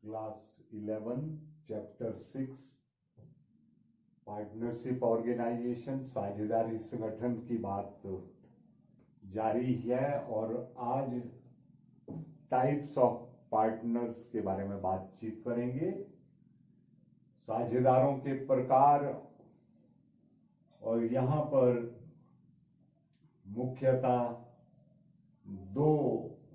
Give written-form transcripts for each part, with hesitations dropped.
Class 11 chapter 6 partnership organisation साझेदारी संगठन की बात जारी है और आज टाइप्स ऑफ पार्टनर्स के बारे में बातचीत करेंगे। साझेदारों के प्रकार और यहाँ पर मुख्यतः दो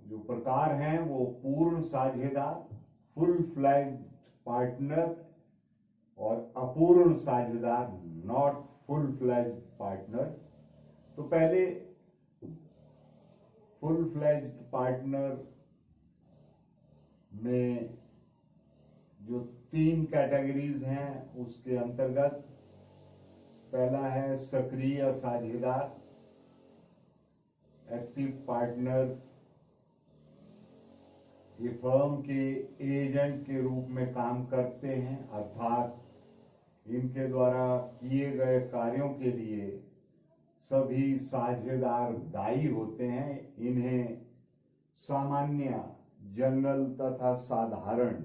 जो प्रकार हैं वो पूर्ण साझेदार फुल फ्लैज्ड पार्टनर और अपूर्ण साझेदार नॉट फुल फ्लैज्ड पार्टनर्स। तो पहले फुल फ्लैज्ड पार्टनर में जो 3 कैटेगरीज हैं उसके अंतर्गत पहला है सक्रिय साझेदार एक्टिव पार्टनर्स। ये फर्म के एजेंट के रूप में काम करते हैं, अर्थात इनके द्वारा किए गए कार्यों के लिए सभी साझेदार दायी होते हैं। इन्हें सामान्य जनरल तथा साधारण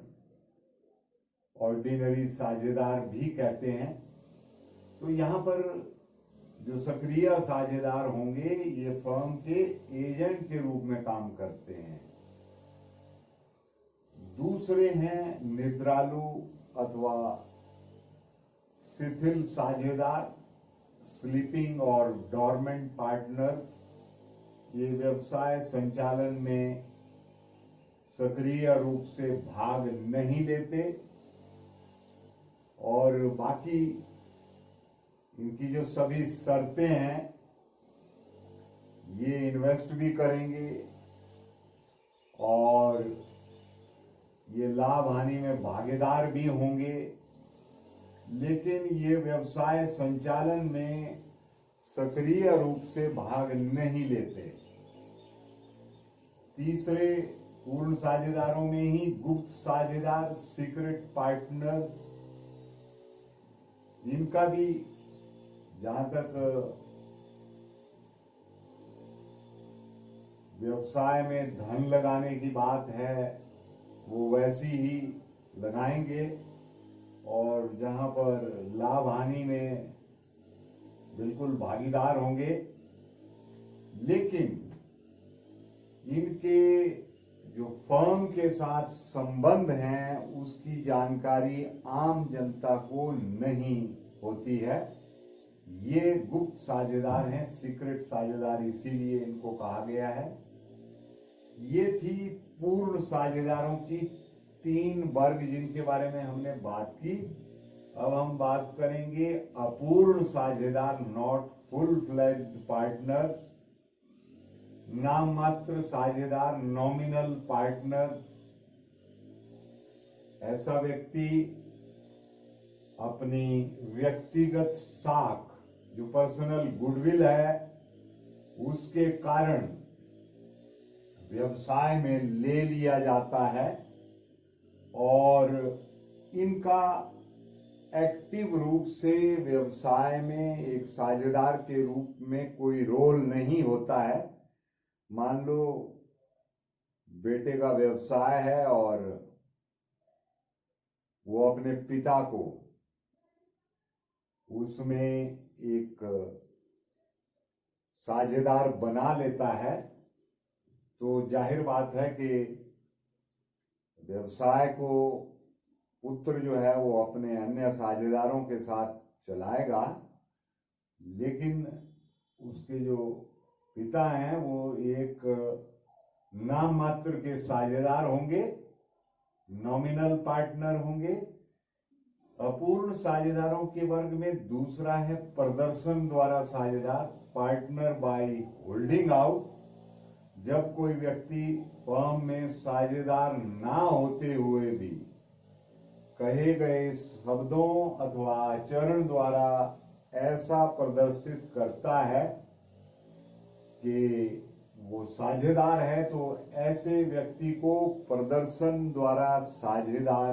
ऑर्डिनरी साझेदार भी कहते हैं। तो यहाँ पर जो सक्रिय साझेदार होंगे ये फर्म के एजेंट के रूप में काम करते हैं। दूसरे हैं निद्रालु अथवा शिथिल साझेदार स्लीपिंग और डॉर्मेंट पार्टनर्स। ये व्यवसाय संचालन में सक्रिय रूप से भाग नहीं लेते और बाकी इनकी जो सभी शर्तें हैं ये इन्वेस्ट भी करेंगे और ये लाभ हानि में भागीदार भी होंगे, लेकिन ये व्यवसाय संचालन में सक्रिय रूप से भाग नहीं लेते। तीसरे पूर्ण साझेदारों में ही गुप्त साझेदार सीक्रेट पार्टनर्स। इनका भी जहां तक व्यवसाय में धन लगाने की बात है वो वैसी ही लगाएंगे और जहां पर लाभ हानि में बिल्कुल भागीदार होंगे, लेकिन इनके जो फर्म के साथ संबंध हैं उसकी जानकारी आम जनता को नहीं होती है। ये गुप्त साझेदार हैं, सीक्रेट साझेदार, इसीलिए इनको कहा गया है। ये थी पूर्ण साझेदारों की 3 वर्ग जिनके बारे में हमने बात की। अब हम बात करेंगे अपूर्ण साझेदार नॉट फुल फ्लेज्ड पार्टनर्स, नाम मात्र साझेदार नॉमिनल पार्टनर्स। ऐसा व्यक्ति अपनी व्यक्तिगत साख जो पर्सनल गुडविल है उसके कारण व्यवसाय में ले लिया जाता है और इनका एक्टिव रूप से व्यवसाय में एक साझेदार के रूप में कोई रोल नहीं होता है। मान लो बेटे का व्यवसाय है और वो अपने पिता को उसमें एक साझेदार बना लेता है, तो जाहिर बात है कि व्यवसाय को पुत्र जो है वो अपने अन्य साझेदारों के साथ चलाएगा, लेकिन उसके जो पिता हैं वो एक नाम मात्र के साझेदार होंगे, नॉमिनल पार्टनर होंगे। अपूर्ण साझेदारों के वर्ग में दूसरा है प्रदर्शन द्वारा साझेदार पार्टनर बाय होल्डिंग आउट। जब कोई व्यक्ति फर्म में साझेदार ना होते हुए भी कहे गए शब्दों अथवा आचरण द्वारा ऐसा प्रदर्शित करता है कि वो साझेदार है, तो ऐसे व्यक्ति को प्रदर्शन द्वारा साझेदार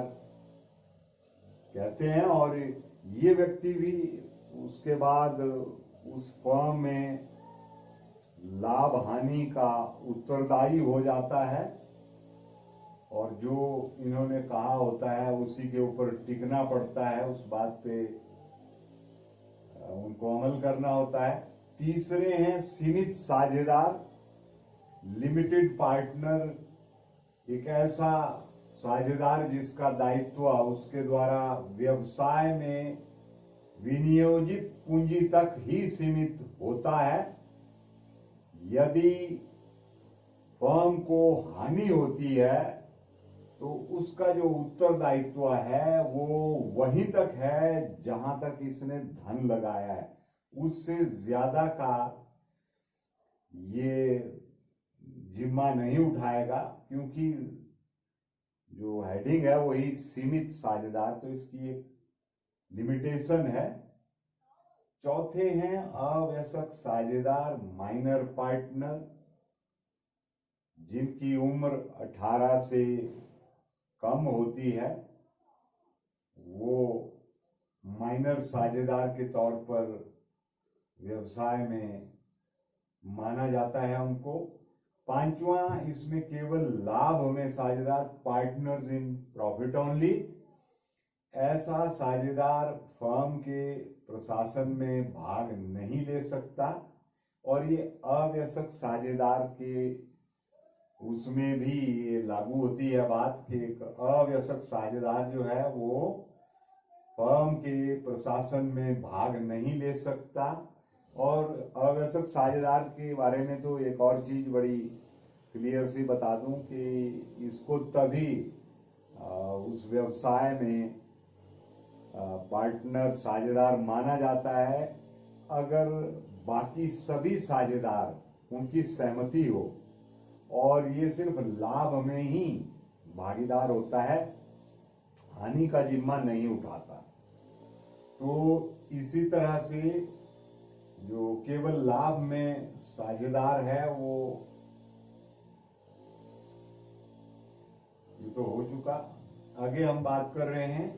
कहते हैं और ये व्यक्ति भी उसके बाद उस फर्म में लाभ हानि का उत्तरदायी हो जाता है और जो इन्होंने कहा होता है उसी के ऊपर टिकना पड़ता है, उस बात पे उनको अमल करना होता है। तीसरे हैं सीमित साझेदार, लिमिटेड पार्टनर, एक ऐसा साझेदार जिसका दायित्व उसके द्वारा व्यवसाय में विनियोजित पूंजी तक ही सीमित होता है। यदि फर्म को हानि होती है तो उसका जो उत्तरदायित्व है वो वहीं तक है जहां तक इसने धन लगाया है, उससे ज्यादा का ये जिम्मा नहीं उठाएगा, क्योंकि जो हेडिंग है वही सीमित साझेदार, तो इसकी एक लिमिटेशन है। चौथे हैं अवयस्क साझेदार, माइनर पार्टनर, जिनकी उम्र 18 से कम होती है, वो माइनर साझेदार के तौर पर व्यवसाय में माना जाता है उनको। पांचवा, इसमें केवल लाभ में साझेदार, पार्टनर्स इन प्रॉफिट ओनली, ऐसा साझेदार फर्म के प्रशासन में भाग नहीं ले सकता। और ये अवयस्क साझेदार के उसमें भी ये लागू होती है बात कि एक अवयस्क साझेदार जो है वो फर्म के प्रशासन में भाग नहीं ले सकता। और अवयस्क साझेदार के बारे में तो एक और चीज बड़ी क्लियर सी बता दूं कि इसको तभी उस व्यवसाय में पार्टनर साझेदार माना जाता है अगर बाकी सभी साझेदार उनकी सहमति हो और ये सिर्फ लाभ में ही भागीदार होता है, हानि का जिम्मा नहीं उठाता। तो इसी तरह से जो केवल लाभ में साझेदार है वो ये तो हो चुका। आगे हम बात कर रहे हैं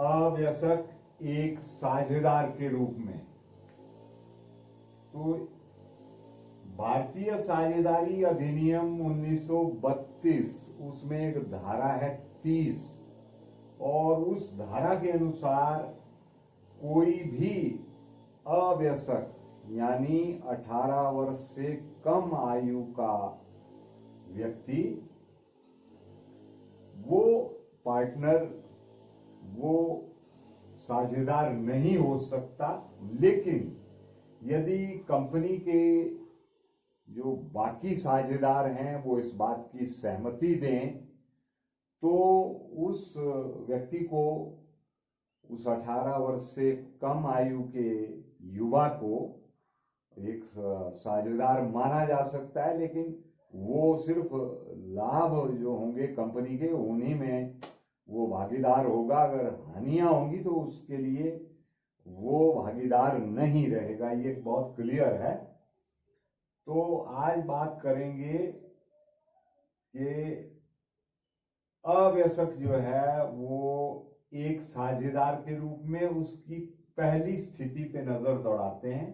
अवयस्क एक साझेदार के रूप में। तो भारतीय साझेदारी अधिनियम 1932 उसमें एक धारा है 30, और उस धारा के अनुसार कोई भी अवयस्क यानी 18 वर्ष से कम आयु का व्यक्ति वो पार्टनर, वो साझेदार नहीं हो सकता। लेकिन यदि कंपनी के जो बाकी साझेदार हैं वो इस बात की सहमति दें तो उस व्यक्ति को, उस 18 वर्ष से कम आयु के युवा को एक साझेदार माना जा सकता है। लेकिन वो सिर्फ लाभ जो होंगे कंपनी के उन्हीं में वो भागीदार होगा, अगर हानियां होंगी तो उसके लिए वो भागीदार नहीं रहेगा। ये बहुत क्लियर है। तो आज बात करेंगे कि अवयस्क जो है वो एक साझेदार के रूप में उसकी पहली स्थिति पे नजर दौड़ाते हैं।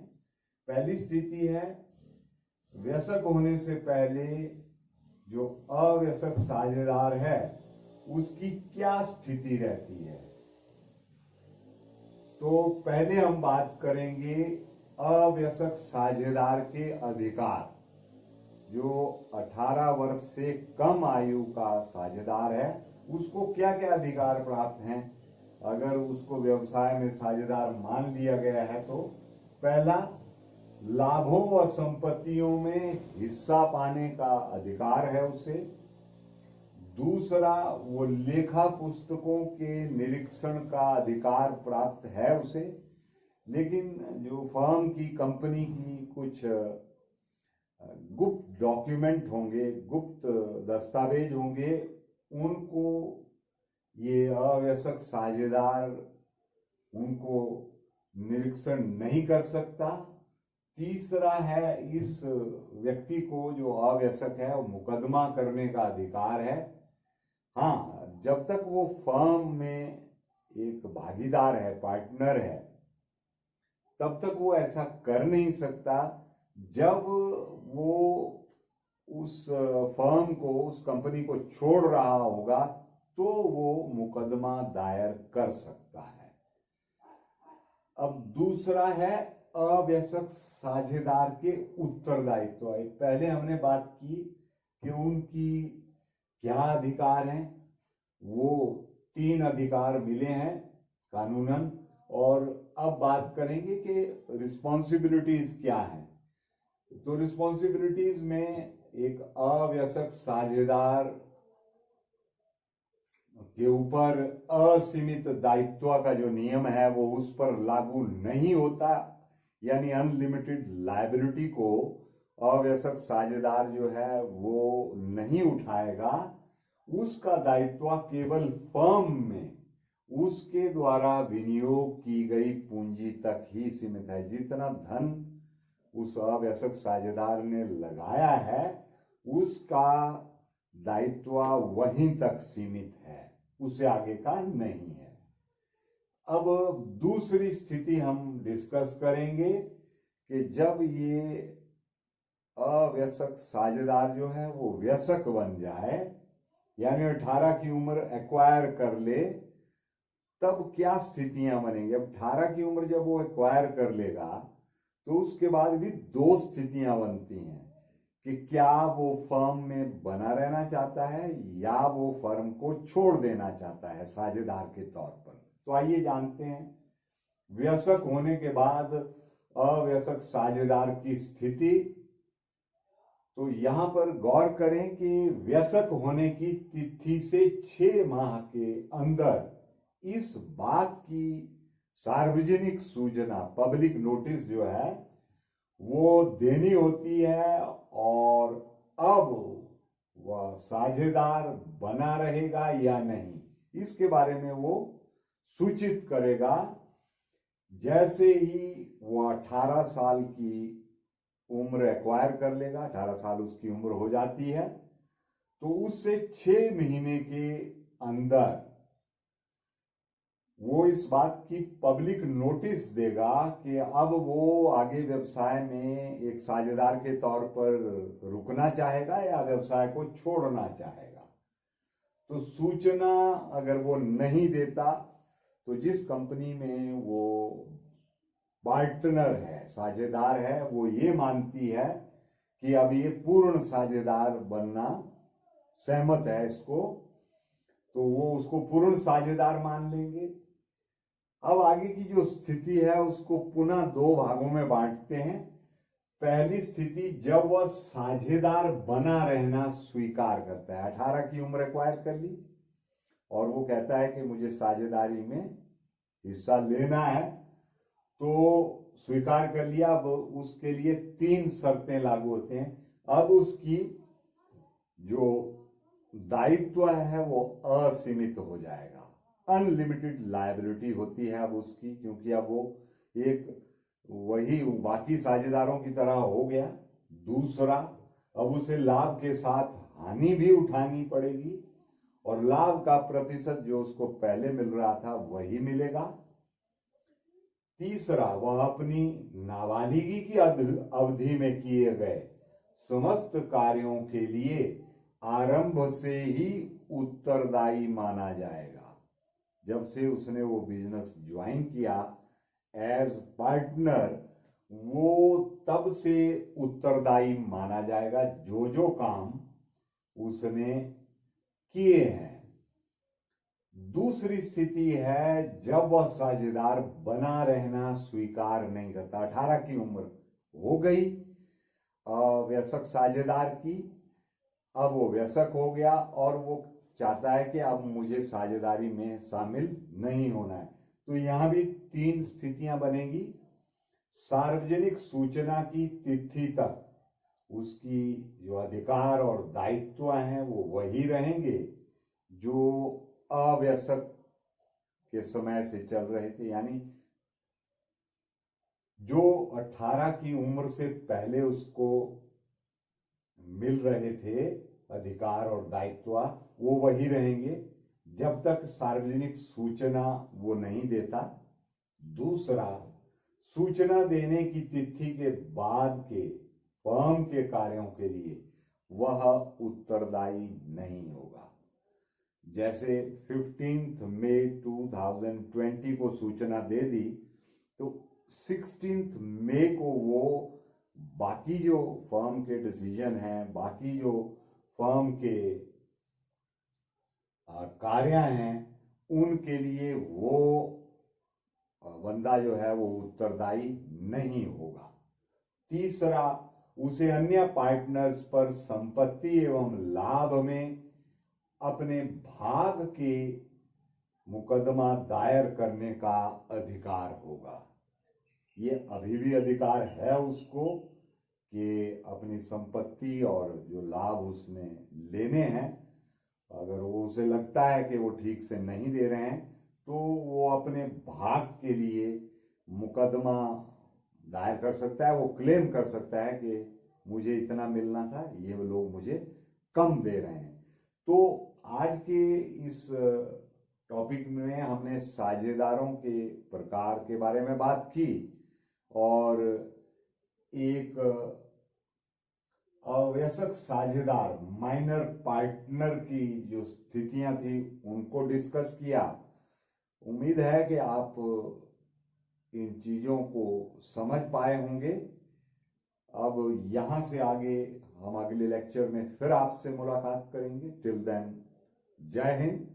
पहली स्थिति है व्यस्क होने से पहले जो अव्यस्क साझेदार है उसकी क्या स्थिति रहती है। तो पहले हम बात करेंगे अव्यस्क साझेदार के अधिकार। जो 18 वर्ष से कम आयु का साझेदार है उसको क्या क्या अधिकार प्राप्त हैं अगर उसको व्यवसाय में साझेदार मान लिया गया है। तो पहला, लाभों व संपत्तियों में हिस्सा पाने का अधिकार है उसे। दूसरा, वो लेखा पुस्तकों के निरीक्षण का अधिकार प्राप्त है उसे। लेकिन जो फर्म की, कंपनी की कुछ गुप्त डॉक्यूमेंट होंगे, गुप्त दस्तावेज होंगे, उनको ये अव्यस्क साझेदार उनको निरीक्षण नहीं कर सकता। तीसरा है, इस व्यक्ति को जो अव्यस्क है वो मुकदमा करने का अधिकार है। हाँ, जब तक वो फर्म में एक भागीदार है, पार्टनर है, तब तक वो ऐसा कर नहीं सकता। जब वो उस फर्म को, उस कंपनी को छोड़ रहा होगा तो वो मुकदमा दायर कर सकता है। अब दूसरा है अवयस्क साझेदार के उत्तरदायित्व। पहले हमने बात की कि उनकी क्या अधिकार हैं, वो 3 अधिकार मिले हैं कानूनन, और अब बात करेंगे कि रिस्पॉन्सिबिलिटीज क्या हैं। तो रिस्पॉन्सिबिलिटीज में एक अवयस्क साझेदार के ऊपर असीमित दायित्व का जो नियम है वो उस पर लागू नहीं होता, यानी अनलिमिटेड लायबिलिटी को अवयस्क साझेदार जो है वो नहीं उठाएगा। उसका दायित्व केवल फर्म में उसके द्वारा विनियोग की गई पूंजी तक ही सीमित है। जितना धन उस अवयस्क साझेदार ने लगाया है उसका दायित्व वहीं तक सीमित है, उससे आगे का नहीं है। अब दूसरी स्थिति हम डिस्कस करेंगे कि जब ये अवयस्क साझेदार जो है वो व्यस्क बन जाए, यानी 18 की उम्र एक्वायर कर ले, तब क्या स्थितियां बनेंगी। अब 18 की उम्र जब वो एक्वायर कर लेगा तो उसके बाद भी 2 स्थितियां बनती हैं कि क्या वो फर्म में बना रहना चाहता है या वो फर्म को छोड़ देना चाहता है साझेदार के तौर पर। तो आइए जानते हैं व्यस्क होने के बाद अव्यस्क साझेदार की स्थिति। तो यहां पर गौर करें कि व्यस्क होने की तिथि से 6 माह के अंदर इस बात की सार्वजनिक सूचना, पब्लिक नोटिस जो है वो देनी होती है, और अब वह साझेदार बना रहेगा या नहीं इसके बारे में वो सूचित करेगा। जैसे ही वो 18 साल की उम्र एक्वायर कर लेगा, 18 साल उसकी उम्र हो जाती है, तो उससे 6 महीने के अंदर वो इस बात की पब्लिक नोटिस देगा कि अब वो आगे व्यवसाय में एक साझेदार के तौर पर रुकना चाहेगा या व्यवसाय को छोड़ना चाहेगा। तो सूचना अगर वो नहीं देता तो जिस कंपनी में वो पार्टनर है, साझेदार है, वो ये मानती है कि अब ये पूर्ण साझेदार बनना सहमत है इसको, तो वो उसको पूर्ण साझेदार मान लेंगे। अब आगे की जो स्थिति है उसको पुनः 2 भागों में बांटते हैं। पहली स्थिति जब वह साझेदार बना रहना स्वीकार करता है, 18 की उम्र एक्वायर कर ली और वो कहता है कि मुझे साझेदारी में हिस्सा लेना है, तो स्वीकार कर लिया। अब उसके लिए 3 शर्तें लागू होते हैं। अब उसकी जो दायित्व है वो असीमित हो जाएगा, अनलिमिटेड लायबिलिटी होती है अब उसकी, क्योंकि अब वो एक वही बाकी साझेदारों की तरह हो गया। दूसरा, अब उसे लाभ के साथ हानि भी उठानी पड़ेगी और लाभ का प्रतिशत जो उसको पहले मिल रहा था वही मिलेगा। तीसरा, वह अपनी नाबालिगी की अवधि में किए गए समस्त कार्यों के लिए आरंभ से ही उत्तरदायी माना जाएगा। जब से उसने वो बिजनेस ज्वाइन किया एज पार्टनर, वो तब से उत्तरदायी माना जाएगा जो जो काम उसने किए हैं। दूसरी स्थिति है जब वह साझेदार बना रहना स्वीकार नहीं करता। 18 की उम्र हो गई व्यस्क साझेदार की, अब वो व्यस्क हो गया और वो चाहता है कि अब मुझे साझेदारी में शामिल नहीं होना है। तो यहां भी 3 स्थितियां बनेगी। सार्वजनिक सूचना की तिथि तक उसकी जो अधिकार और दायित्व हैं वो वही रहेंगे जो अव्यस्क के समय से चल रहे थे, यानी जो 18 की उम्र से पहले उसको मिल रहे थे अधिकार और दायित्व, वो वही रहेंगे जब तक सार्वजनिक सूचना वो नहीं देता। दूसरा, सूचना देने की तिथि के बाद के फर्म के कार्यों के लिए वह उत्तरदायी नहीं होगा। जैसे 15 मई 2020 को सूचना दे दी, तो 16 मई को वो बाकी जो फर्म के डिसीजन हैं, बाकी जो फर्म के कार्य हैं, उनके लिए वो बंदा जो है वो उत्तरदायी नहीं होगा। तीसरा, उसे अन्य पार्टनर्स पर संपत्ति एवं लाभ में अपने भाग के मुकदमा दायर करने का अधिकार होगा। ये अभी भी अधिकार है उसको कि अपनी संपत्ति और जो लाभ उसने लेने हैं, अगर वो उसे लगता है कि वो ठीक से नहीं दे रहे हैं, तो वो अपने भाग के लिए मुकदमा दायर कर सकता है। वो क्लेम कर सकता है कि मुझे इतना मिलना था, ये लोग मुझे कम दे रहे हैं। तो आज के इस टॉपिक में हमने साझेदारों के प्रकार के बारे में बात की और एक अवयस्क साझेदार, माइनर पार्टनर की जो स्थितियां थी उनको डिस्कस किया। उम्मीद है कि आप इन चीजों को समझ पाए होंगे। अब यहां से आगे हम अगले लेक्चर में फिर आपसे मुलाकात करेंगे। टिल देन, जय हिंद।